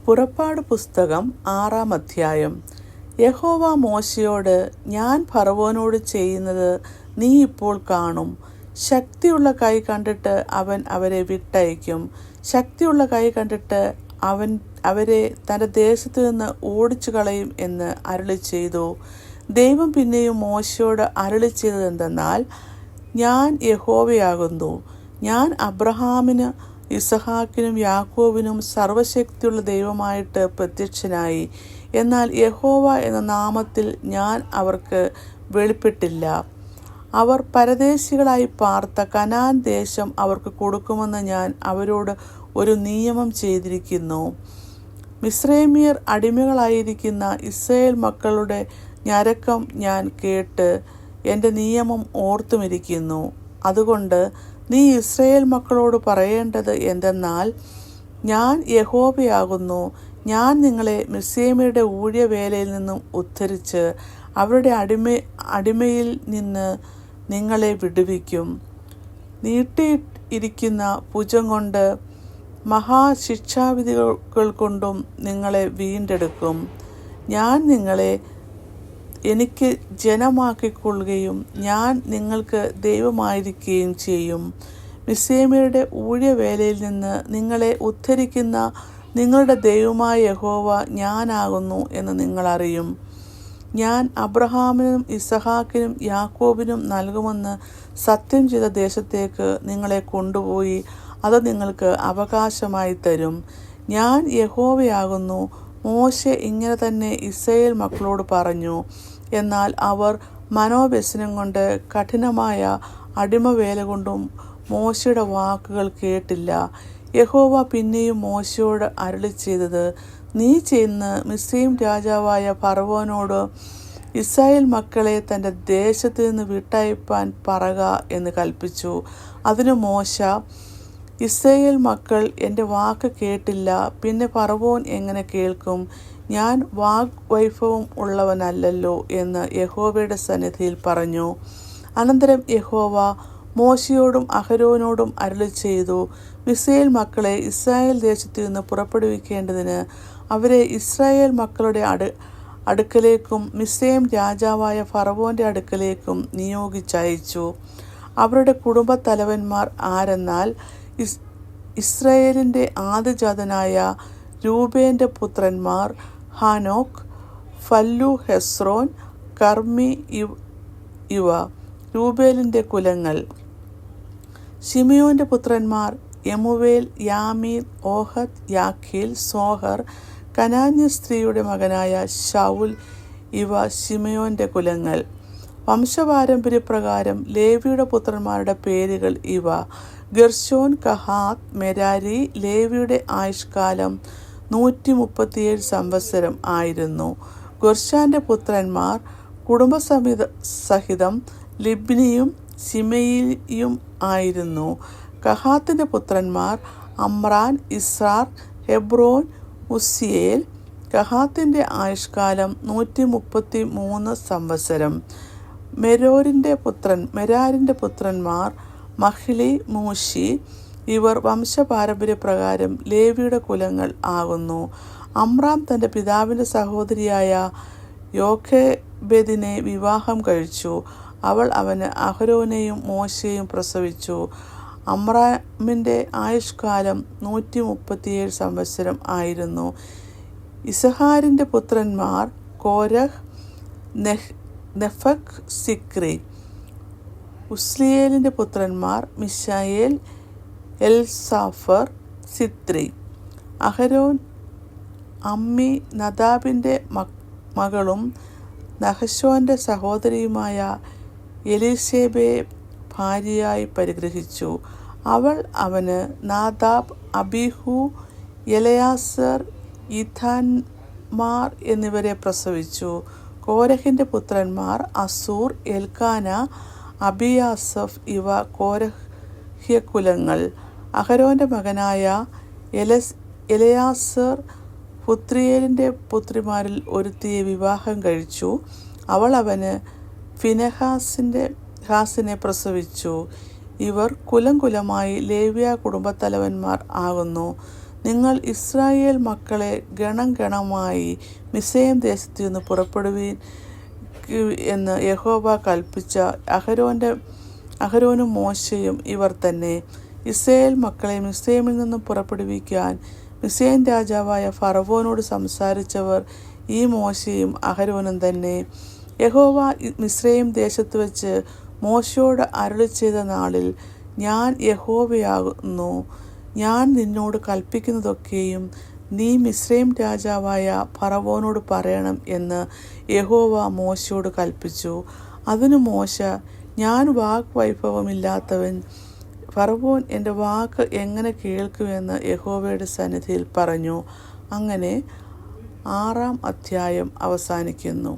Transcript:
പുറപ്പാട് പുസ്തകം 6-ാം അധ്യായം. യഹോവ മോശയോട്, ഞാൻ ഫറവോനോട് ചെയ്യുന്നത് നീ ഇപ്പോൾ കാണും. ശക്തിയുള്ള കൈ കണ്ടിട്ട് അവൻ അവരെ വിട്ടയക്കും. ശക്തിയുള്ള കൈ കണ്ടിട്ട് അവൻ അവരെ തൻ്റെ ദേശത്തു നിന്ന് ഓടിച്ചു കളയും എന്ന് അരുളി ചെയ്തു. ദൈവം പിന്നെയും മോശയോട് അരുളി ചെയ്തതെന്തെന്നാൽ, ഞാൻ യഹോവയാകുന്നു. ഞാൻ അബ്രഹാമിന്, ഇസഹാക്കിനും യാക്കോബിനും സർവശക്തിയുള്ള ദൈവമായിട്ട് പ്രത്യക്ഷനായി. എന്നാൽ യഹോവ എന്ന നാമത്തിൽ ഞാൻ അവർക്ക് വെളിപ്പെട്ടില്ല. അവർ പരദേശികളായി പാർത്ത കനാൻ ദേശം അവർക്ക് കൊടുക്കുമെന്ന് ഞാൻ അവരോട് ഒരു നിയമം ചെയ്തിരിക്കുന്നു. മിസ്രൈമ്യർ അടിമകളായിരിക്കുന്ന ഇസ്രായേൽ മക്കളുടെ ഞരക്കം ഞാൻ കേട്ട് എൻ്റെ നിയമം ഓർത്തുമിരിക്കുന്നു. അതുകൊണ്ട് നീ ഇസ്രായേൽ മക്കളോട് പറയേണ്ടത് എന്തെന്നാൽ, ഞാൻ യഹോവയാകുന്നു. ഞാൻ നിങ്ങളെ മിസ്രൈമ്യരുടെ ഊഴിയവേലയിൽ നിന്നും ഉദ്ധരിച്ച് അവരുടെ അടിമയിൽ നിന്ന് നിങ്ങളെ വിടുവിക്കും. നീട്ടിയിരിക്കുന്ന ഭുജം കൊണ്ട് മഹാശിക്ഷാവിധികൾ കൊണ്ടും നിങ്ങളെ വീണ്ടെടുക്കും. ഞാൻ നിങ്ങളെ എനിക്ക് ജനമാക്കിക്കൊള്ളുകയും ഞാൻ നിങ്ങൾക്ക് ദൈവമായിരിക്കുകയും ചെയ്യും. മിസ്രൈമ്യരുടെ ഊഴിയവേലയിൽ നിന്ന് നിങ്ങളെ ഉദ്ധരിക്കുന്ന നിങ്ങളുടെ ദൈവമായ യഹോവ ഞാനാകുന്നു എന്ന് നിങ്ങൾ അറിയും. ഞാൻ അബ്രഹാമിനും ഇസഹാക്കിനും യാക്കോബിനും നൽകുമെന്ന് സത്യം ചെയ്ത ദേശത്തേക്ക് നിങ്ങളെ കൊണ്ടുപോയി അത് നിങ്ങൾക്ക് അവകാശമായി തരും. ഞാൻ യഹോവയാകുന്നു. മോശെ ഇങ്ങനെ തന്നെ ഇസ്രായേൽ മക്കളോട് പറഞ്ഞു. എന്നാൽ അവർ മനോവ്യസനം കൊണ്ട് കഠിനമായ അടിമവേല കൊണ്ടും മോശയുടെ വാക്കുകൾ കേട്ടില്ല. യഹോവ പിന്നെയും മോശയോട് അരുളി ചെയ്തത്, നീ ചെന്ന് മിസ്രയീം രാജാവായ ഫറവോനോട് ഇസ്രായേൽ മക്കളെ തൻ്റെ ദേശത്ത് നിന്ന് വിട്ടയപ്പാൻ പറക എന്ന് കൽപ്പിച്ചു. അതിന് മോശ, ഇസ്രായേൽ മക്കൾ എൻ്റെ വാക്ക് കേട്ടില്ല, പിന്നെ ഫറവോൻ എങ്ങനെ കേൾക്കും? ഞാൻ വാഗ്വൈഭവം ഉള്ളവനല്ലല്ലോ എന്ന് യഹോവയുടെ സന്നിധിയിൽ പറഞ്ഞു. അനന്തരം യഹോവ മോശയോടും അഹരോനോടും അരുളി ചെയ്തു, മിസ്രയീൽ മക്കളെ ഇസ്രായേൽ ദേശത്തു നിന്ന് പുറപ്പെടുവിക്കേണ്ടതിന് അവരെ ഇസ്രായേൽ മക്കളുടെ അടുക്കലേക്കും മിസ്രയീം രാജാവായ ഫറവോൻ്റെ അടുക്കലേക്കും നിയോഗിച്ചയച്ചു. അവരുടെ കുടുംബത്തലവന്മാർ ആരെന്നാൽ, ഇസ്രായേലിൻ്റെ ആദ്യജാതനായ രൂബേൻ്റെ പുത്രന്മാർ ഹാനോക്ക്, ഫല്ലു, ഹെസ്രോൻ, കർമ്മി ഇവ രൂബേലിൻ്റെ കുലങ്ങൾ. ശിമിയോൻ്റെ പുത്രന്മാർ യമുവേൽ, യാമീൻ, ഓഹദ്, യാഖീൽ, സോഹർ. കനാന്യ സ്ത്രീയുടെ മകനായ ശൗൽ. ഇവ ശിമയോൻ്റെ കുലങ്ങൾ. വംശപാരമ്പര്യപ്രകാരം ലേവിയുടെ പുത്രന്മാരുടെ പേരുകൾ ഇവ: ഗെർശോൻ, കഹാത്ത്, മെരാരി. ലേവിയുടെ ആയുഷ്കാലം 137 സംവത്സരം ആയിരുന്നു. ഗെർശോന്റെ പുത്രന്മാർ കുടുംബസഹിതം ലിബ്നിയും ശിമെയിയും ആയിരുന്നു. കഹാത്തിന്റെ പുത്രന്മാർ അമ്രാൻ, ഇസ്രാർ, ഹെബ്രോൻ, ഉസ്സിയേൽ. കഹാത്തിന്റെ ആയുഷ്കാലം 133 സംവത്സരം. മെരാരിന്റെ പുത്രന്മാർ മഹ്ലി, മൂശി. ഇവർ വംശപാരമ്പര്യപ്രകാരം ലേവിയുടെ കുലങ്ങൾ ആകുന്നു. അമ്രാം തൻ്റെ പിതാവിൻ്റെ സഹോദരിയായ യോഖേബെദിനെ വിവാഹം കഴിച്ചു. അവൾ അവന് അഹരോനെയും മോശയെയും പ്രസവിച്ചു. അമ്രാമിൻ്റെ ആയുഷ്കാലം 137 സംവത്സരം ആയിരുന്നു. ഇസഹാരിൻ്റെ പുത്രന്മാർ കോരഹ്, നെഫക്, സിക്രി. ഉസ്ലിയേലിൻ്റെ പുത്രന്മാർ മിശായേൽ, എൽസാഫർ, സിത്രി. അഹരോൻ അമ്മി നദാബിൻ്റെ മകളും നഹശോന്റെ സഹോദരിയുമായ എലീശേബയെ ഭാര്യയായി പരിഗ്രഹിച്ചു. അവൾ അവന് നാദാബ്, അബീഹു, എലയാസർ, ഈഥാൻമാർ എന്നിവരെ പ്രസവിച്ചു. കോരഹിൻ്റെ പുത്രന്മാർ അസൂർ, എൽക്കാന, അബിയാസഫ്. ഇവ കോരഹ്യകുലങ്ങൾ. അഹരോന്റെ മകനായ എലയാസർ പുത്രിയേലിൻ്റെ പുത്രിമാരിൽ ഒരുത്തിയെ വിവാഹം കഴിച്ചു. അവൾ അവന് ഫിനെഹാസിനെ പ്രസവിച്ചു. ഇവർ കുലം കുലമായി ലേവ്യ കുടുംബത്തലവന്മാർ ആകുന്നു. നിങ്ങൾ ഇസ്രായേൽ മക്കളെ ഗണം ഗണമായി മിസ്രയീം ദേശത്തു നിന്ന് പുറപ്പെടുവീൻ എന്ന് യഹോവ കൽപ്പിച്ച അഹരോനും മോശയും ഇവർ തന്നെ. ഇസ്രായേൽ മക്കളെ മിസ്രയീമിൽ നിന്നും പുറപ്പെടുവിക്കാൻ മിസ്രയീം രാജാവായ ഫറവോനോട് സംസാരിച്ചവർ ഈ മോശയും അഹരോനും തന്നെ. യഹോവ മിസ്രയീം ദേശത്ത് വെച്ച് മോശയോട് അരുളി ചെയ്ത നാളിൽ, ഞാൻ യഹോവയാകുന്നു, ഞാൻ നിന്നോട് കൽപ്പിക്കുന്നതൊക്കെയും നീ മിസ്രയീം രാജാവായ ഫറവോനോട് പറയണം എന്ന് യഹോവ മോശയോട് കൽപ്പിച്ചു. അതിനു മോശ, ഞാൻ വാഗ്വൈഭവമില്ലാത്തവൻ, ഫറവോൻ എൻ്റെ വാക്ക് എങ്ങനെ കേൾക്കുമെന്ന് യഹോവയുടെ സന്നിധിയിൽ പറഞ്ഞു. അങ്ങനെ 6-ാം അധ്യായം അവസാനിക്കുന്നു.